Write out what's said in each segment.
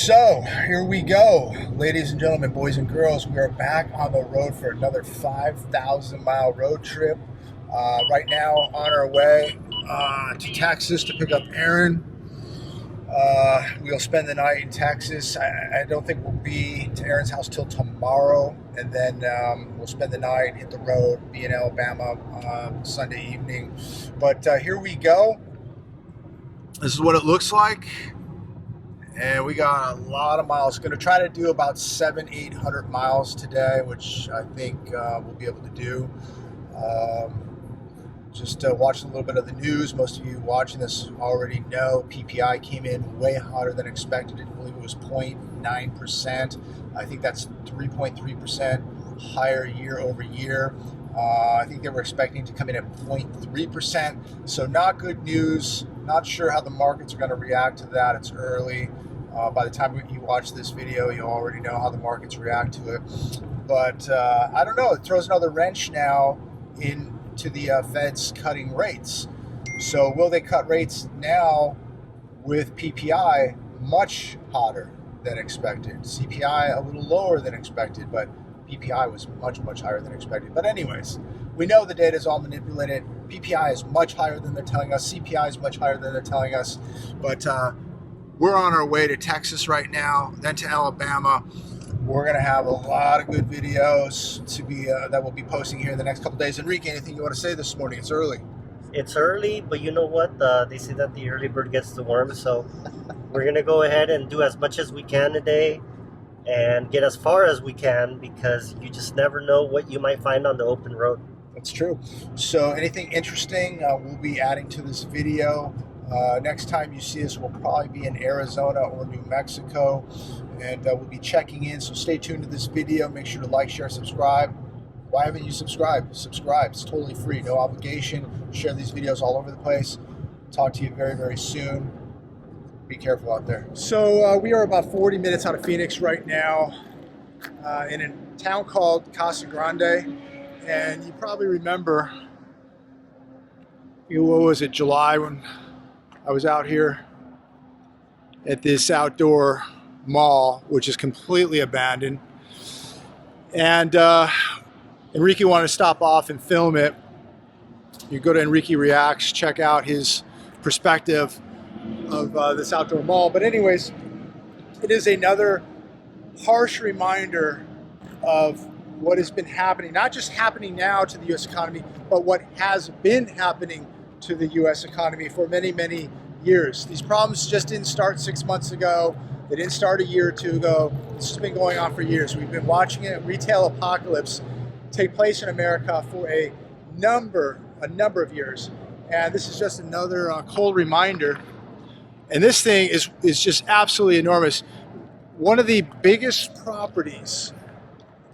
So here we go, ladies and gentlemen, boys and girls. We are back on the road for another 5,000-mile road trip. Right now, on our way to Texas to pick up Aaron. We'll spend the night in Texas. I don't think we'll be to Aaron's house till tomorrow, and then we'll spend the night, hit the road, be in Alabama Sunday evening. But here we go. This is what it looks like. And we got a lot of miles. Going to try to do about 700-800 miles today, which I think we'll be able to do. Just watching a little bit of the news. Most of you watching this already know PPI came in way hotter than expected. I believe it was 0.9%. I think that's 3.3% higher year over year. I think they were expecting to come in at 0.3%. So not good news. Not sure how the markets are going to react to that. It's early. By the time you watch this video, you already know how the markets react to it. But I don't know. It throws another wrench now into the Fed's cutting rates. So will they cut rates now with PPI much hotter than expected? CPI a little lower than expected, but PPI was much, much higher than expected. But anyways, we know the data is all manipulated. PPI is much higher than they're telling us. CPI is much higher than they're telling us. But we're on our way to Texas right now, then to Alabama. We're going to have a lot of good videos to be that we'll be posting here in the next couple days. Enrique, anything you want to say this morning? It's early. It's early, but you know what? They say that the early bird gets the worm. So we're going to go ahead and do as much as we can today and get as far as we can, because you just never know what you might find on the open road. That's true. So anything interesting, we'll be adding to this video. Next time you see us, we'll probably be in Arizona or New Mexico, and we'll be checking in. So stay tuned to this video. Make sure to like, share, subscribe. Why haven't you subscribed? Subscribe. It's totally free, no obligation. Share these videos all over the place. Talk to you very, very soon. Be careful out there. So we are about 40 minutes out of Phoenix right now, in a town called Casa Grande. And you probably remember, what was it, July, when I was out here at this outdoor mall, which is completely abandoned. And Enrique wanted to stop off and film it. You go to Enrique Reacts, check out his perspective of this outdoor mall. But anyways, it is another harsh reminder of what has been happening, not just happening now to the U.S. economy, but what has been happening to the U.S. economy for many, many years. These problems just didn't start 6 months ago. They didn't start a year or two ago. This has been going on for years. We've been watching a retail apocalypse take place in America for a number of years. And this is just another cold reminder. And this thing is just absolutely enormous. One of the biggest properties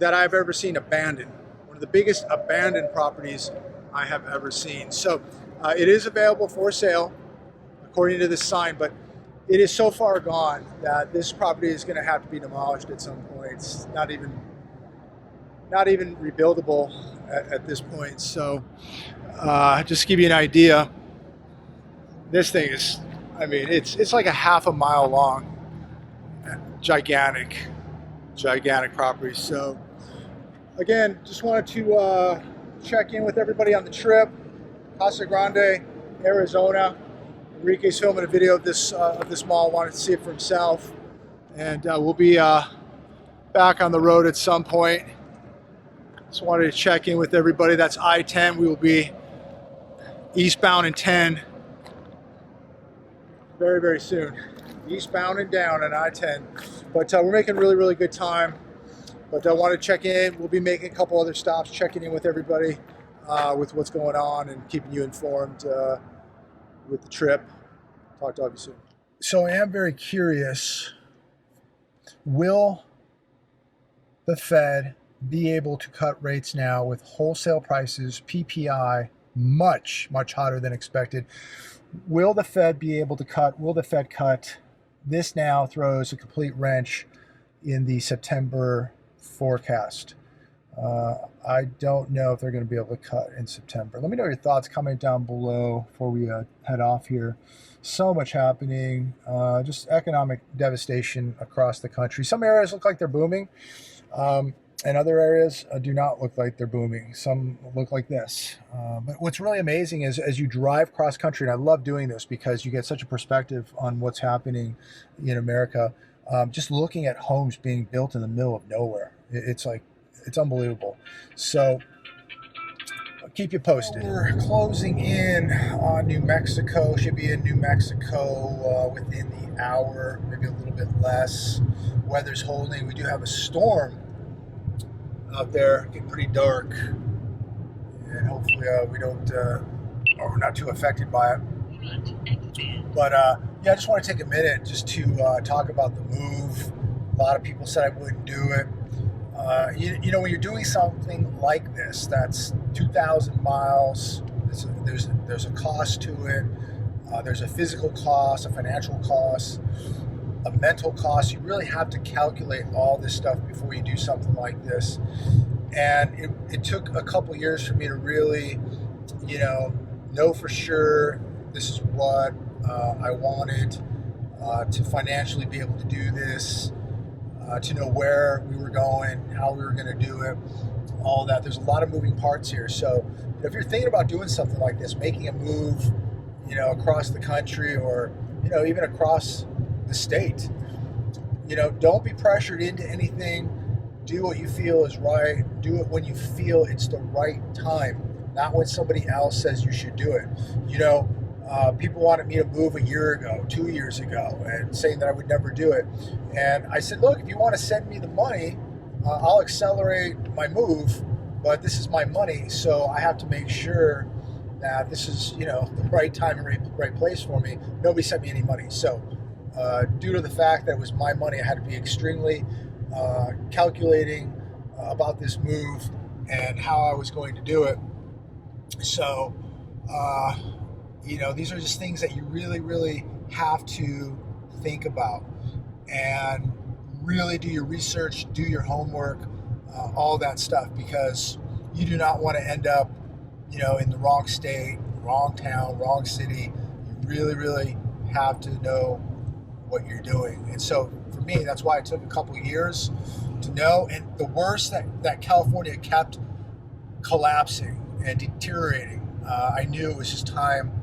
that I've ever seen abandoned. One of the biggest abandoned properties I have ever seen. So it is available for sale, according to this sign, but it is so far gone that this property is going to have to be demolished at some point. It's not even rebuildable at this point. So just to give you an idea, this thing is, I mean, it's like a half a mile long. Gigantic property. So again, just wanted to check in with everybody on the trip. Casa Grande, Arizona. Enrique's filming a video of this mall. Wanted to see it for himself, and we'll be back on the road at some point. Just wanted to check in with everybody. That's I-10. We will be eastbound in 10 very, very soon. Eastbound and down on I-10. But we're making really, really good time. But I want to check in. We'll be making a couple other stops, checking in with everybody with what's going on and keeping you informed with the trip. Talk to you soon. So I am very curious, will the Fed be able to cut rates now with wholesale prices, PPI, much, much hotter than expected? Will the Fed be able to cut? Will the Fed cut? This now throws a complete wrench in the September forecast. I don't know if they're going to be able to cut in September. Let me know your thoughts. Comment down below before we head off here. So much happening. Just economic devastation across the country. Some areas look like they're booming, and other areas do not look like they're booming. Some look like this. But what's really amazing is as you drive cross country, and I love doing this because you get such a perspective on what's happening in America. Just looking at homes being built in the middle of nowhere. It's like, it's unbelievable. So I'll keep you posted. We're closing in on New Mexico. Should be in New Mexico within the hour, maybe a little bit less. Weather's holding. We do have a storm out there, getting pretty dark, and hopefully we don't, or we're not too affected by it. But yeah, I just want to take a minute just to talk about the move. A lot of people said I wouldn't do it. You know, when you're doing something like this, that's 2,000 miles, there's a cost to it. There's a physical cost, a financial cost, a mental cost. You really have to calculate all this stuff before you do something like this. And it took a couple years for me to really, know for sure this is what I wanted, to financially be able to do this. To know where we were going, how we were going to do it, all that. There's a lot of moving parts here. So if you're thinking about doing something like this, making a move, across the country or, even across the state, don't be pressured into anything. Do what you feel is right. Do it when you feel it's the right time, not when somebody else says you should do it. People wanted me to move a year ago, 2 years ago, and saying that I would never do it. And I said, look, if you want to send me the money, I'll accelerate my move, but this is my money, so I have to make sure that this is, the right time and right place for me. Nobody sent me any money. So due to the fact that it was my money, I had to be extremely calculating about this move and how I was going to do it. So, these are just things that you really, really have to think about and really do your research, do your homework, all that stuff, because you do not want to end up, in the wrong state, wrong town, wrong city. You really, really have to know what you're doing. And so for me, that's why it took a couple of years to know. And the worst that California kept collapsing and deteriorating, I knew it was just time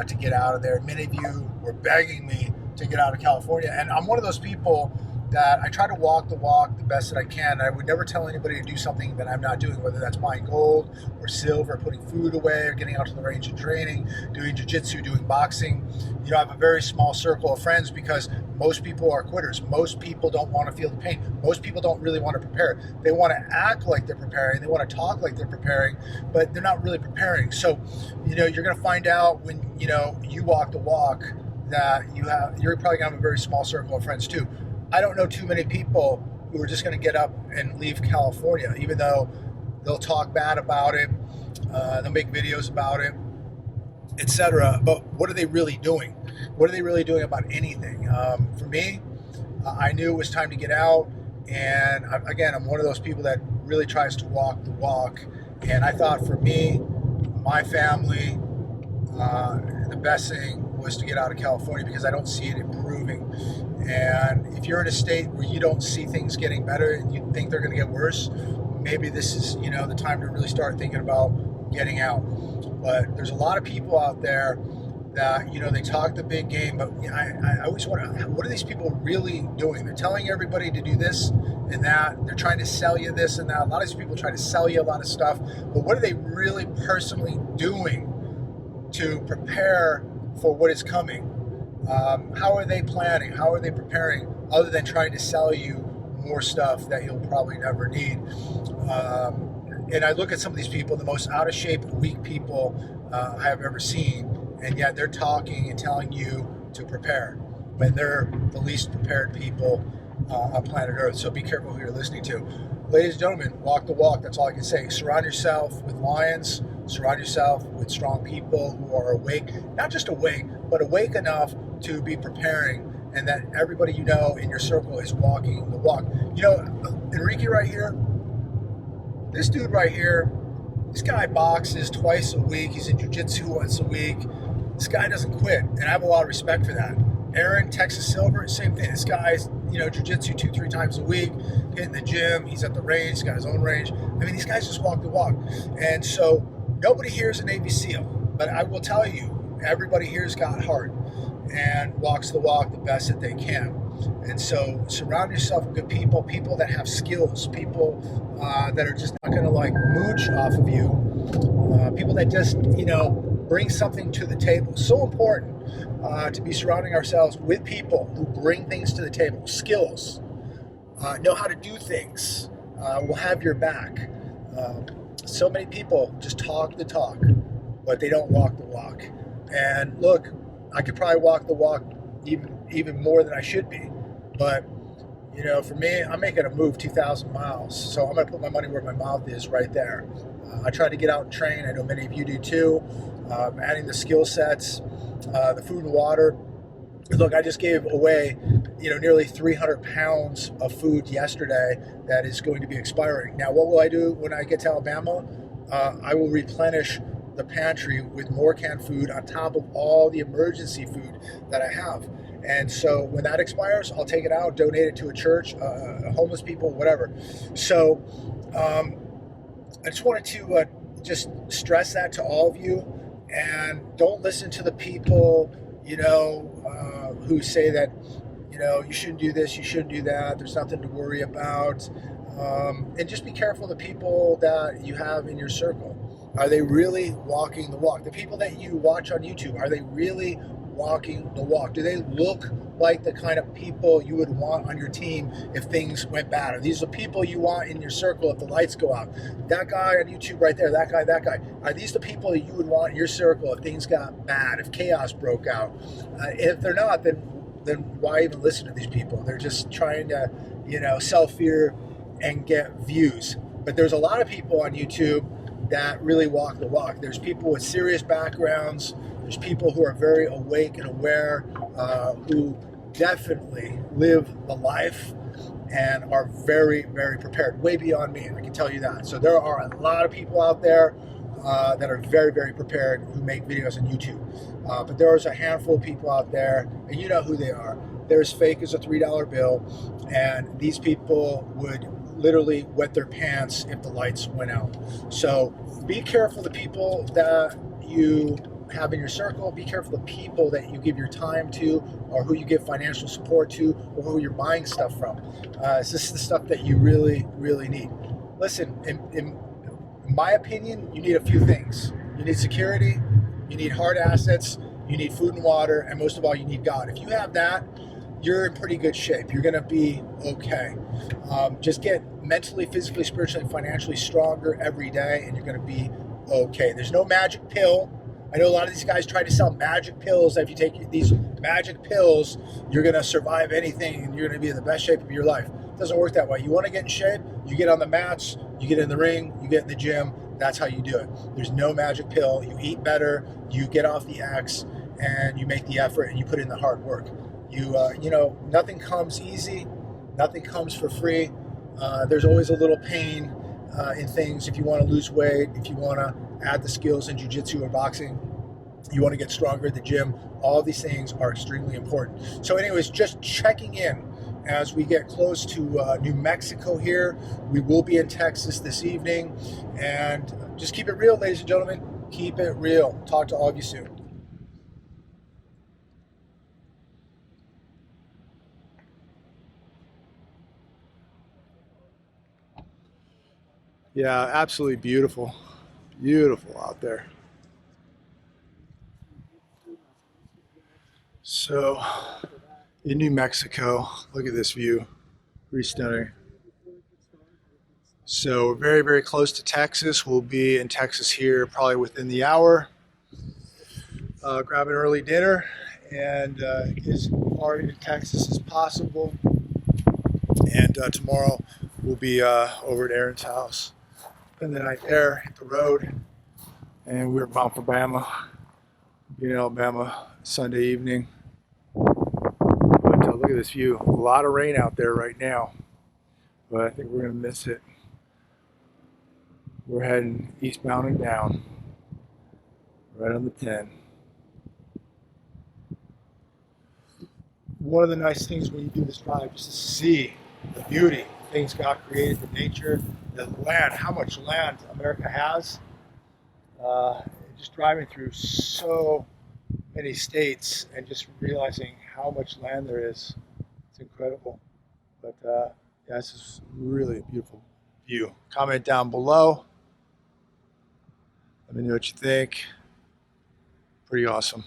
to get out of there. Many of you were begging me to get out of California, and I'm one of those people that I try to walk the walk the best that I can. I would never tell anybody to do something that I'm not doing, whether that's buying gold or silver, putting food away, or getting out to the range and training, doing jiu-jitsu, doing boxing. I have a very small circle of friends because most people are quitters. Most people don't want to feel the pain. Most people don't really want to prepare. They want to act like they're preparing. They want to talk like they're preparing, but they're not really preparing. So, you're going to find out when, you walk the walk that you're probably going to have a very small circle of friends too. I don't know too many people who are just going to get up and leave California, even though they'll talk bad about it, they'll make videos about it, etc. But what are they really doing? What are they really doing about anything? For me, I knew it was time to get out, and I'm one of those people that really tries to walk the walk. And I thought for me, my family, the best thing was to get out of California because I don't see it improving. And if you're in a state where you don't see things getting better and you think they're going to get worse, maybe this is, the time to really start thinking about getting out. But there's a lot of people out there that, they talk the big game, but I always wonder, what are these people really doing? They're telling everybody to do this and that. They're trying to sell you this and that. A lot of these people try to sell you a lot of stuff, but what are they really personally doing to prepare for what is coming? How are they planning? How are they preparing other than trying to sell you more stuff that you'll probably never need? And I look at some of these people, the most out of shape, weak people I have ever seen, and yet they're talking and telling you to prepare when they're the least prepared people on planet Earth. So be careful who you're listening to. Ladies and gentlemen, walk the walk. That's all I can say. Surround yourself with lions. Surround yourself with strong people who are awake, not just awake, but awake enough to be preparing, and that everybody in your circle is walking the walk. Enrique right here, This dude right here, this guy boxes twice a week. He's in jiu-jitsu once a week. This guy doesn't quit, and I have a lot of respect for that. Aaron, Texas Silver, same thing. This guy's, jiu-jitsu 2-3 times a week, hitting the gym. He's at the range. He's got his own range. I mean, these guys just walk the walk. And so nobody here is a Navy SEAL, but I will tell you, everybody here's got heart and walks the walk the best that they can. And so surround yourself with good people, people that have skills, people that are just not going to like mooch off of you, people that just, bring something to the table. So important to be surrounding ourselves with people who bring things to the table, skills, know how to do things, will have your back. So many people just talk the talk, but they don't walk the walk. And look, I could probably walk the walk even more than I should be. But, for me, I'm making a move 2,000 miles. So I'm going to put my money where my mouth is right there. I try to get out and train. I know many of you do too. Adding the skill sets, the food and water. Look, I just gave away, nearly 300 pounds of food yesterday that is going to be expiring. Now, what will I do when I get to Alabama? I will replenish the pantry with more canned food on top of all the emergency food that I have. And so when that expires, I'll take it out, donate it to a church, homeless people, whatever. So I just wanted to just stress that to all of you. And don't listen to the people, who say that, you shouldn't do this, you shouldn't do that, there's nothing to worry about. And just be careful of the people that you have in your circle. Are they really walking the walk? The people that you watch on YouTube, are they really walking the walk? Do they look like the kind of people you would want on your team if things went bad? Are these the people you want in your circle if the lights go out? That guy on YouTube right there, that guy. Are these the people that you would want in your circle if things got bad, if chaos broke out? If they're not, then why even listen to these people? They're just trying to, sell fear and get views. But there's a lot of people on YouTube that really walk the walk. There's people with serious backgrounds. There's people who are very awake and aware, who definitely live the life and are very, very prepared, way beyond me, I can tell you that. So there are a lot of people out there that are very, very prepared who make videos on YouTube. But there's a handful of people out there, and you know who they are. They're as fake as a $3 bill, and these people would literally wet their pants if the lights went out. So be careful the people that you have in your circle. Be careful the people that you give your time to, or who you give financial support to, or who you're buying stuff from. This is the stuff that you really, really need. Listen, in my opinion, you need a few things. You need security, you need hard assets, you need food and water, and most of all, you need God. If you have that, you're in pretty good shape. You're going to be okay. Just get mentally, physically, spiritually, and financially stronger every day, and you're going to be okay. There's no magic pill. I know a lot of these guys try to sell magic pills. If you take these magic pills, you're going to survive anything, and you're going to be in the best shape of your life. It doesn't work that way. You want to get in shape, you get on the mats, you get in the ring, you get in the gym. That's how you do it. There's no magic pill. You eat better, you get off the X, and you make the effort, and you put in the hard work. Nothing comes easy. Nothing comes for free. There's always a little pain in things. If you want to lose weight, if you want to add the skills in jiu-jitsu or boxing, you want to get stronger at the gym, all these things are extremely important. So anyways, just checking in as we get close to New Mexico here. We will be in Texas this evening. And just keep it real, ladies and gentlemen. Keep it real. Talk to all of you soon. Yeah, absolutely beautiful. Beautiful out there. So, in New Mexico, look at this view. Pretty stunning. So, we're very, very close to Texas. We'll be in Texas here probably within the hour. Grab an early dinner and get as far into Texas as possible. And tomorrow we'll be over at Aaron's house. Spend the night there, hit the road, and we're bound for Bama. Be in Alabama Sunday evening. But look at this view. A lot of rain out there right now, but I think we're gonna miss it. We're heading eastbound and down, right on the 10. One of the nice things when you do this drive is to see the beauty, things God created, the nature, the land, how much land America has. Just driving through so many states and just realizing how much land there is. It's incredible. But yeah, this is really a beautiful view. Comment down below. Let me know what you think. Pretty awesome.